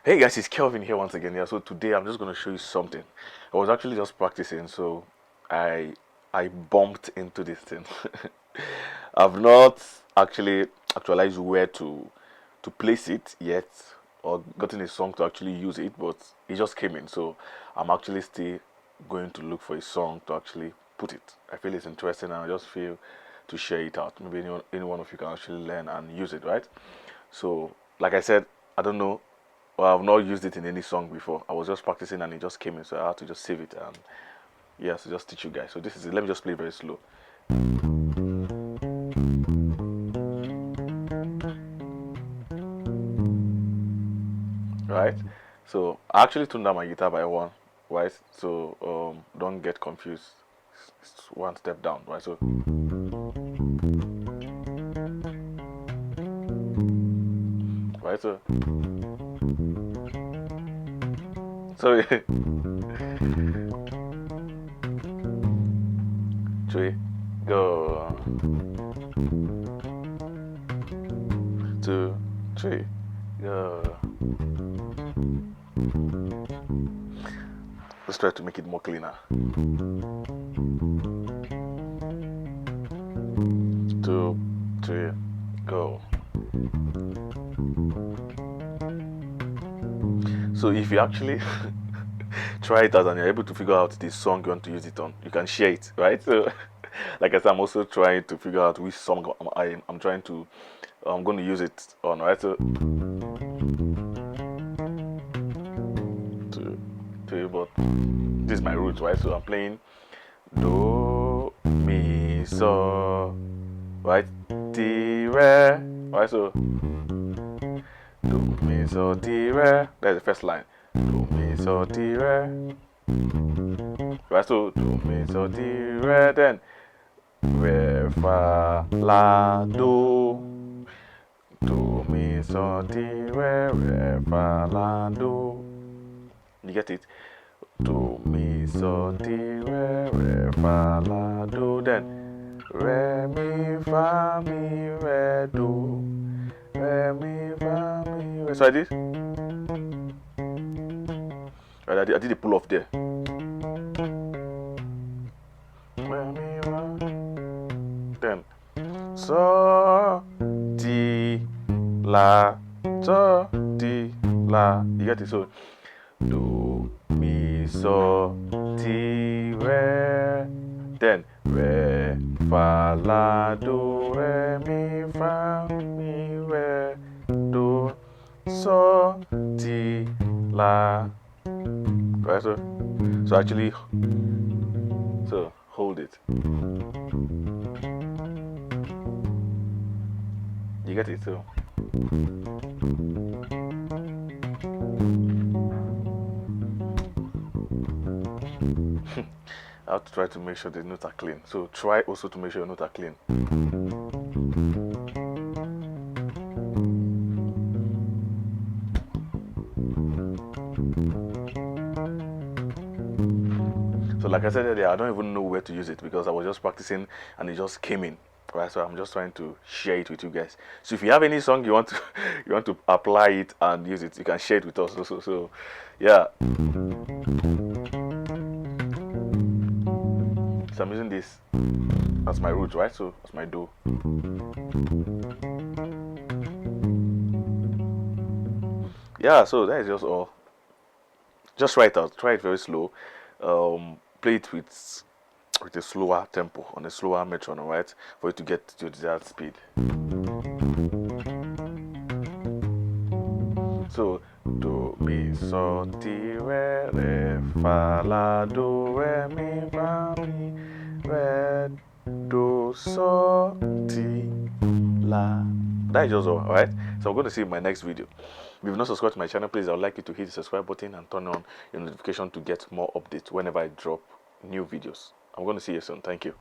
Hey guys, it's Kelvin here once again. Yeah, so today I'm just gonna show you something. I was actually just practicing, so I I bumped into this thing. I've not actually actualized where to place it yet, or gotten a song to actually use it, but it just came in. So I'm actually still going to look for a song to actually put it. I feel it's interesting, and I just feel to share it out. Maybe any one of you can actually learn and use it, right? So, like I said, I don't know. Well, I've not used it in any song before. I was just practicing and it just came in, so I had to just save it and yeah, so just teach you guys. So this is it. Let me just play very slow. Right? So I actually tuned down my guitar by one, right? So don't get confused. It's one step down, right? So right, so sorry. Three, go. 2, 3, go. Let's try to make it more cleaner. 2, 3, go. So if you actually try it out and you're able to figure out the song you want to use it on, you can share it, right? So like I said, I'm also trying to figure out which song I'm trying to I'm going to use it on, right? So but this is my roots, right? So I'm playing do mi so, right? Ti re, right? So do mi so ti re. That's the first line. Do mi so ti re. Right, so do mi so ti re, then re fa la do, do mi so ti re fa la do. You get it? Do mi so ti re fa la do, then re mi fa mi re do, re mi fa mi re. So I did. Right, I did the pull off there. Re mi fa. Then so ti la, so ti la. You get it? So do mi so ti re, then re fa la do, re mi fa mi re do, so ti la. Right, so actually, so hold it. You get it? So I have to try to make sure the notes are clean. So try also to make sure your notes are clean. So like I said earlier, I don't even know where to use it because I was just practicing and it just came in. Right, so I'm just trying to share it with you guys. So if you have any song you want to you want to apply it and use it, you can share it with us also. So yeah. So I'm using this as my root, right? So as my do. Yeah, so that is just all. Just write out, try it very slow. Play it with a slower tempo on a slower metronome, right? For you to get to your desired speed. So do mi so ti re fa la do re mi fa mi re do so ti la. That is just all, right? So I'm going to see you in my next video. If you've not subscribed to my channel, please, I would like you to hit the subscribe button and turn on your notification to get more updates whenever I drop new videos. I'm going to see you soon. Thank you.